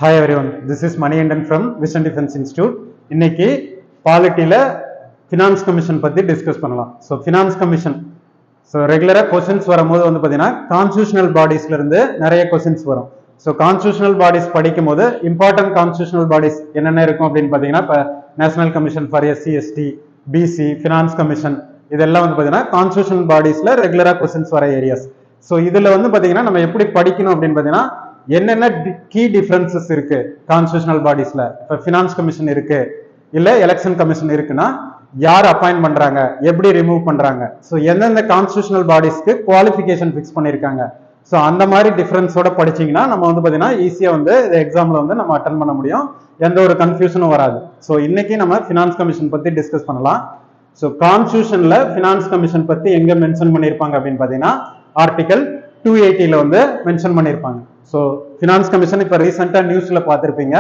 Hi everyone, this is Maniyandan from Vision Defense Institute. இன்னைக்கு பாலிட்டியில finance commission பத்தி discuss பண்ணலாம். So finance commission ரெகுலரா questions வரும்போது பார்த்தீங்கன்னா கான்ஸ்டியூஷனல் பாடிஸ்ல இருந்து நிறைய கொஸ்டின்ஸ் வரும். ஸோ கான்ஸ்டியூஷனல் பாடிஸ் படிக்கும் போது இம்பார்ட்டன்ட் கான்ஸ்டியூஷனல் பாடிஸ் என்னென்ன இருக்கும் அப்படின்னு பார்த்தீங்கன்னா இப்போ national commission for SC ST BC finance commission இதெல்லாம் பார்த்தீங்கன்னா கான்ஸ்டியூஷனல் பாடிஸ்ல ரெகுலரா கொஸ்டின்ஸ் வர ஏரியாஸ். ஸோ இதுல பார்த்தீங்கன்னா நம்ம எப்படி படிக்கணும் அப்படின்னு பார்த்தீங்கன்னா என்னென்ன கீ டிஃபரன்சஸ் இருக்கு கான்ஸ்டியூஷனல் பாடிஸ்ல. இப்ப ஃபினான்ஸ் கமிஷன் இருக்கு இல்ல எலெக்ஷன் கமிஷன் இருக்குன்னா யார் அப்பாயிண்ட் பண்றாங்க, எப்படி ரிமூவ் பண்றாங்க, ஸோ எந்தெந்த கான்ஸ்டியூஷனல் பாடிஸ்க்கு குவாலிஃபிகேஷன் ஃபிக்ஸ் பண்ணிருக்காங்க. ஸோ அந்த மாதிரி டிஃபரன்ஸோட படிச்சீங்கன்னா நம்ம பாத்தீங்கன்னா ஈஸியா எக்ஸாம்ல நம்ம அட்டன் பண்ண முடியும், எந்த ஒரு கன்ஃபியூஷனும் வராது. ஸோ இன்னைக்கு நம்ம ஃபினான்ஸ் கமிஷன் பத்தி டிஸ்கஸ் பண்ணலாம். ஸோ கான்ஸ்டியூஷன்ல ஃபினான்ஸ் கமிஷன் பத்தி எங்க மென்ஷன் பண்ணிருப்பாங்க அப்படின்னு பாத்தீங்கன்னா ஆர்டிகல் 280ல மென்ஷன் பண்ணிருப்பாங்க. ஸோ ஃபினான்ஸ் கமிஷன் இப்போ ரீசெண்டாக நியூஸ்ல பார்த்துருப்பீங்க.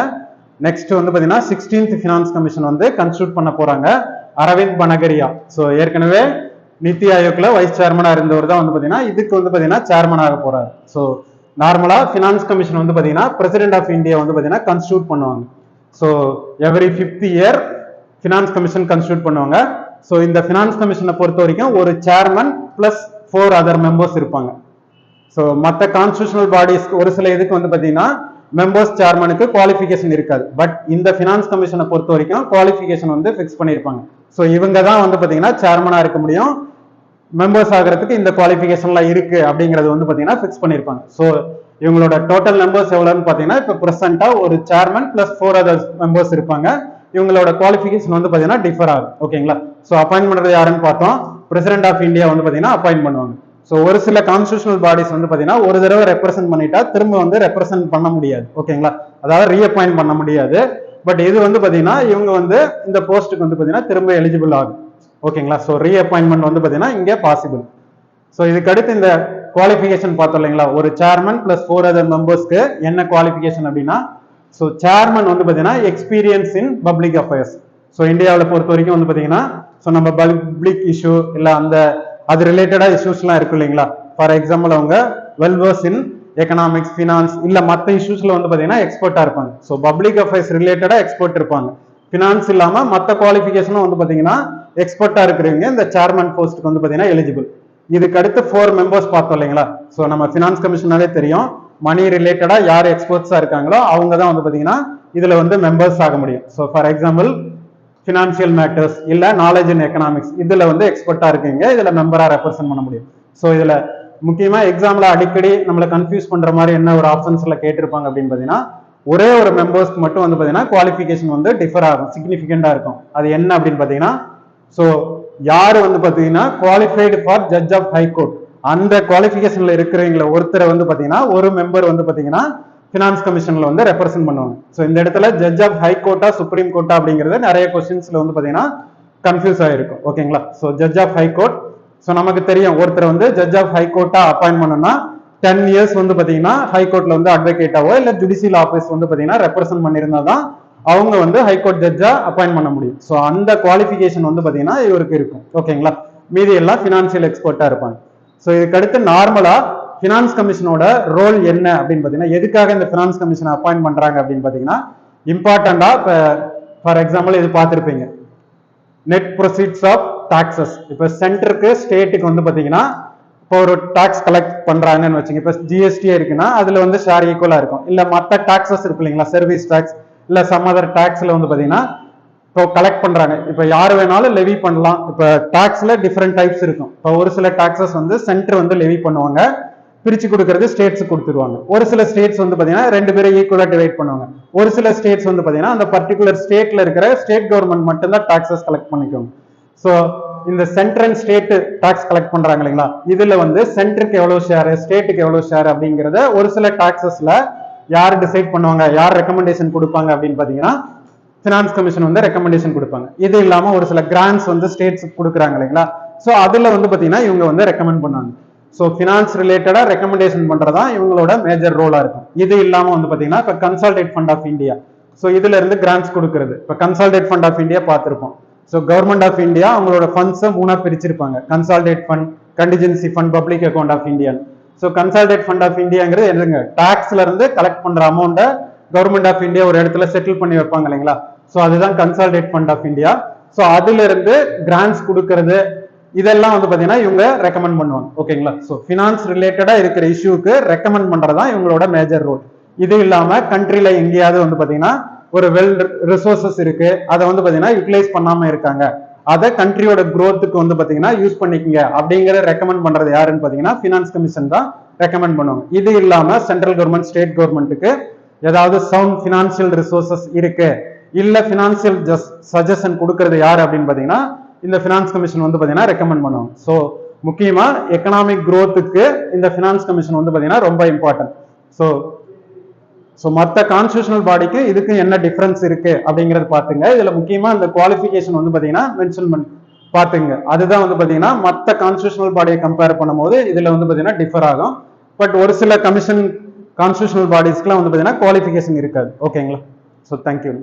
நெக்ஸ்ட் பார்த்தீங்கன்னா 16th ஃபினான்ஸ் கமிஷன் கன்ஸ்டியூட் பண்ண போறாங்க அரவிந்த் பனகரியா. ஸோ ஏற்கனவே நித்தி ஆயோக்ல வைஸ் சேர்மனா இருந்தவர் தான் பார்த்தீங்கன்னா இதுக்கு பார்த்தீங்கன்னா சேர்மன் ஆக போறாரு. ஸோ நார்மலா ஃபினான்ஸ் கமிஷன் பார்த்தீங்கன்னா பிரசிடென்ட் ஆஃப் இந்தியா பார்த்தீங்கன்னா கன்ஸ்டியூட் பண்ணுவாங்க. So every 5th year finance commission constitute பண்ணுவாங்க. ஸோ இந்த ஃபினான்ஸ் கமிஷனை பொறுத்த வரைக்கும் ஒரு சேர்மன் பிளஸ் 4 அதர் மெம்பர்ஸ் இருப்பாங்க. ஸோ மற்ற கான்ஸ்டியூஷனல் பாடிஸ் ஒரு சில இதுக்கு பார்த்தீங்கன்னா மெம்பர்ஸ் சேர்மனுக்கு குவாலிஃபிகேஷன் இருக்காது. பட் இந்த ஃபினான்ஸ் கமிஷனை பொறுத்த வரைக்கும் குவாலிஃபிகேஷன் ஃபிக்ஸ் பண்ணியிருப்பாங்க. ஸோ இவங்க தான் பார்த்தீங்கன்னா சேர்மனா இருக்க முடியும், மெம்பர்ஸ் ஆகிறதுக்கு இந்த குவாலிஃபிகேஷன்லாம் இருக்கு அப்படிங்கிறது பார்த்தீங்கன்னா ஃபிக்ஸ் பண்ணியிருப்பாங்க. ஸோ இவங்களோட டோட்டல் மெம்பர்ஸ் எவ்வளோன்னு பார்த்தீங்கன்னா இப்போ ப்ரெசென்ட்டா ஒரு சேர்மன் பிளஸ் 4 அதர் மெம்பர்ஸ் இருப்பாங்க. இவங்களோட குவாலிஃபிகேஷன் பார்த்தீங்கன்னா டிஃபர் ஆகும். ஓகேங்களா? ஸோ அப்பாயின்ட் பண்றது யாருன்னு பார்த்தோம், பிரசிடென்ட் ஆஃப் இந்தியா பார்த்தீங்கன்னா அப்பாயின்ட் பண்ணுவாங்க. ஸோ ஒரு சில கான்ஸ்டியூஷனல் பாடிஸ் பார்த்தீங்கன்னா ஒரு தடவை ரெப்ரசென்ட் பண்ணிட்டா திரும்ப ரெப்ரசென்ட் பண்ண முடியாது. ஓகேங்களா? அதாவது ரீஅப்பாயிண்ட் பண்ண முடியாது. பட் இது பார்த்தீங்கன்னா இவங்க இந்த போஸ்ட்டுக்கு பார்த்தீங்கன்னா திரும்ப எலிஜிபிள் ஆகும். ஓகேங்களா? ஸோ ரீஅப்பாயின்மெண்ட் பார்த்தீங்கன்னா இங்கே பாசிபிள். ஸோ இதுக்கு அடுத்து இந்த குவாலிஃபிகேஷன் பார்த்தோம் இல்லைங்களா, ஒரு சேர்மன் பிளஸ் 4 அதர் மெம்பர்ஸ்க்கு என்ன குவாலிஃபிகேஷன் அப்படின்னா, ஸோ சேர்மன் பார்த்தீங்கன்னா experience in public affairs. So இந்தியாவில் பொறுத்த வரைக்கும் பார்த்தீங்கன்னா ஸோ நம்ம பப்ளிக் இஷ்யூ இல்லை அந்த அது ரிலேட்டடா இஷ்யூஸ்லாம் இருக்கு இல்லைங்களா. ஃபார் எக்ஸாம்பிள் அவங்க வெல்வர்ஸ் இன் எக்கனாமிக்ஸ் ஃபினான்ஸ் இல்ல மற்ற இஷ்யூஸ்ல பாத்தீங்கன்னா எக்ஸ்பர்ட்டா இருப்பாங்க. ஸோ பப்ளிக் அஃபேர்ஸ் ரிலேட்டடா எக்ஸ்பர்ட் இருப்பாங்க. ஃபினான்ஸ் இல்லாம மற்ற குவாலிஃபிகேஷனும் பாத்தீங்கன்னா எக்ஸ்பர்ட்டா இருக்கிறவங்க இந்த சேர்மன் போஸ்ட்டுக்கு பாத்தீங்கன்னா எலிஜிபிள். இதுக்கு அடுத்து 4 மெம்பர்ஸ் பார்த்தோம் இல்லைங்களா. ஸோ நம்ம ஃபினான்ஸ் கமிஷனாலே தெரியும், மணி ரிலேட்டடா யார் எக்ஸ்பர்ட்ஸா இருக்காங்களோ அவங்க தான் பாத்தீங்கன்னா இதுல மெம்பர்ஸ் ஆக முடியும். So for example financial matters இல்ல நாலேஜ் இன் எக்கனாமிக்ஸ் இதுல எக்ஸ்பர்ட்டா இருக்கீங்க, இதுல மெம்பரா ரெப்ரசென்ட் பண்ண முடியும். ஸோ இதுல முக்கியமா எக்ஸாம்ல அடிக்கடி நம்மளை கன்ஃபியூஸ் பண்ற மாதிரி என்ன ஒரு ஆப்ஷன்ஸ்ல கேட்டிருப்பாங்க அப்படின்னு பாத்தீங்கன்னா ஒரே ஒரு மெம்பர்ஸ்க்கு மட்டும் பாத்தீங்கன்னா குவாலிஃபிகேஷன் டிஃபர் ஆகும், சிக்னிஃபிகண்டா இருக்கும். அது என்ன அப்படின்னு பாத்தீங்கன்னா ஸோ யாரு பாத்தீங்கன்னா qualified for judge of high court அந்த குவாலிஃபிகேஷன்ல இருக்கிறவங்கள ஒருத்தரை பாத்தீங்கன்னா ஒரு மெம்பர் பாத்தீங்கன்னா ஃபினான்ஸ் கமிஷன்ல ரெப்ரசென்ட் பண்ணுவாங்க. ஸோ இந்த இடத்துல ஜட்ஜ் ஆஃப் ஹை கோர்ட்டா சுப்ரீம் கோர்ட்டா அப்படிங்கிறது நிறைய கொஸ்டின்ஸ்ல பாத்தீங்கன்னா கன்ஃபியூஸ் ஆயிருக்கும். ஓகேங்களா? So judge of high court, so நமக்கு தெரியும் ஒருத்தர் ஜட்ஜ் ஆஃப் ஹை கோர்ட்டா அப்பாயின்ட் பண்ணணும்னா 10 இயர்ஸ் பாத்தீங்கன்னா ஹை கோர்ட்ல அட்வொகேட்டாவோ இல்ல ஜுடிஷியல் ஆஃபீஸ் பாத்தீங்கன்னா ரெப்ரசென்ட் பண்ணியிருந்தா தான் அவங்க ஹை கோர்ட் ஜட்ஜா அப்பாயின்ட் பண்ண முடியும். ஸோ அந்த குவாலிஃபிகேஷன் பாத்தீங்கன்னா இவருக்கு இருக்கும். ஓகேங்களா? மீதி எல்லாம் ஃபினான்சியல் எக்ஸ்பர்ட்டா இருப்பாங்க. ஸோ இதுக்கு அடுத்து நார்மலா ஃபினான்ஸ் கமிஷனோட ரோல் என்ன அப்படின்னு பாத்தீங்கன்னா எதுக்காக இந்த ஃபினான்ஸ் கமிஷனை அப்பாயிண்ட் பண்றாங்க அப்படின்னு பாத்தீங்கன்னா இம்பார்ட்டண்டா இப்போ ஃபார் எக்ஸாம்பிள் இது பார்த்திருப்பீங்க நெட் ப்ரொசீட்ஸ் ஆஃப் டாக்ஸஸ். இப்போ சென்டருக்கு ஸ்டேட்டுக்கு பாத்தீங்கன்னா இப்போ ஒரு டாக்ஸ் கலெக்ட் பண்றாங்கன்னு வச்சுங்க, இப்போ ஜிஎஸ்டி இருக்குன்னா அதுல ஷேர் ஈக்குவலா இருக்கும். இல்ல மற்ற டாக்ஸஸ் இருக்கு இல்லைங்களா, சர்வீஸ் டாக்ஸ் இல்ல சம் அதர் டாக்ஸ்ல பாத்தீங்கன்னா இப்போ கலெக்ட் பண்றாங்க. இப்போ யாரு வேணாலும் லெவி பண்ணலாம். இப்போ டாக்ஸ்ல டிஃப்ரெண்ட் டைப்ஸ் இருக்கும். இப்போ ஒரு சில டாக்ஸஸ் சென்டர் லெவி பண்ணுவாங்க, பிரிச்சு கொடுக்கறது ஸ்டேட்ஸ் கொடுத்துருவாங்க. ஒரு சில ஸ்டேட்ஸ் பாத்தீங்கன்னா 2 பேரும் ஈக்குவலா டிவைட் பண்ணுவாங்க. ஒரு சில ஸ்டேட்ஸ் பாத்தீங்கன்னா அந்த பர்டிகுலர் ஸ்டேட்ல இருக்கிற ஸ்டேட் கவர்மெண்ட் மட்டும்தான் டாக்ஸஸ் கலெக்ட் பண்ணிக்கோங்க. ஸோ இந்த centre and state tax collect பண்றாங்க இல்லைங்களா, இதுல சென்டருக்கு எவ்வளவு ஷேர் ஸ்டேட்டுக்கு எவ்வளவு ஷேர் அப்படிங்கறத ஒரு சில டாக்ஸஸ்ல யார் டிசைட் பண்ணுவாங்க, யார் ரெக்கமெண்டேஷன் கொடுப்பாங்க அப்படின்னு பாத்தீங்கன்னா ஃபினான்ஸ் கமிஷன் ரெக்கமெண்டேஷன் கொடுப்பாங்க. இது இல்லாம ஒரு சில கிராண்ட்ஸ் ஸ்டேட்ஸ் கொடுக்குறாங்க இல்லைங்களா, ஸோ அதுல பாத்தீங்கன்னா இவங்க ரெக்கமெண்ட் பண்ணாங்க. ஸோ ஃபினான்ஸ் ரிலேட்டடா ரெக்கமெண்டேஷன் பண்றதா இவங்களோட மேஜர் ரோலா இருக்கும். இது இல்லாம பாத்தீங்கன்னா இப்போ consolidated fund of India, so இதுல இருந்து கிராண்ட்ஸ் கொடுக்கறது. இப்போ கன்சால்டேட் ஃபண்ட் ஆஃப் இந்தியா பார்த்திருப்போம். ஸோ கவர்மெண்ட் ஆஃப் இந்தியா அவங்களோட ஃபண்ட்ஸை 3ஆ பிரிச்சிருப்பாங்க, consolidated fund, contingency fund, public account of India. So consolidated fund of இந்தியாங்கிறது என்னங்க, டாக்ஸ்ல இருந்து கலெக்ட் பண்ற அமௌண்ட்டை கவர்மெண்ட் ஆஃப் இந்தியா ஒரு இடத்துல செட்டில் பண்ணி வைப்பாங்க இல்லைங்களா, ஸோ அதுதான் consolidate fund of India. So அதுல இருந்து கிராண்ட்ஸ் கொடுக்கறது இதெல்லாம் வந்து பாத்தீங்கன்னா இவங்க ரெக்கமெண்ட் பண்ணுவாங்க. ஓகேங்களா, ஸோ ஃபினான்ஸ் ரிலேட்டடா இருக்கிற இஷ்யூக்கு ரெக்கமெண்ட் பண்றதா இவங்களோட மேஜர் ரோல். இது இல்லாம கண்ட்ரில எங்கேயாவது வந்து பாத்தீங்கன்னா ஒரு வெல் ரிசோர்சஸ் இருக்கு, அதை வந்து பாத்தீங்கன்னா யூட்டிலைஸ் பண்ணாம இருக்காங்க, அதை கண்ட்ரியோட growthக்கு வந்து பாத்தீங்கன்னா யூஸ் பண்ணிக்கங்க அப்படிங்கிற ரெக்கமெண்ட் பண்றது யாருன்னு பாத்தீங்கன்னா ஃபினான்ஸ் கமிஷன் தான் ரெக்கமெண்ட் பண்ணுவாங்க. இது இல்லாம சென்ட்ரல் கவர்மெண்ட் ஸ்டேட் கவர்மெண்ட்டுக்கு ஏதாவது சவுண்ட் ஃபினான்சியல் ரிசோர்சஸ் இருக்கு இல்ல ஃபினான்சியல் சஜஷன் கொடுக்கறது யாரு அப்படின்னு பாத்தீங்கன்னா இந்த ஃபினான்ஸ் கமிஷன் வந்து பாத்தீங்கன்னா ரெக்கமெண்ட் பண்ணுவாங்க. ஸோ முக்கியமா எக்கனாமிக் growthக்கு இந்த ஃபினான்ஸ் கமிஷன் வந்து பாத்தீங்கன்னா ரொம்ப இம்பார்ட்டன்ட். ஸோ மற்ற கான்ஸ்டியூஷனல் பாடிக்கு இதுக்கு என்ன டிஃபரன்ஸ் இருக்கு அப்படிங்கறது பாத்துங்க. இதுல முக்கியமா இந்த குவாலிஃபிகேஷன் வந்து பாத்தீங்கன்னா மென்ஷன் பண்ணி பாத்துங்க. அதுதான் வந்து பாத்தீங்கன்னா மற்ற கான்ஸ்டியூஷனல் பாடியை கம்பேர் பண்ணும்போது இதுல வந்து பாத்தீங்கன்னா டிஃபர் ஆகும். பட் ஒரு சில கமிஷன் கான்ஸ்டியூஷனல் பாடிஸ்க்குலாம் வந்து பாத்தீங்கன்னா குவாலிஃபிகேஷன் இருக்காது. ஓகேங்களா, ஸோ தேங்க்யூ.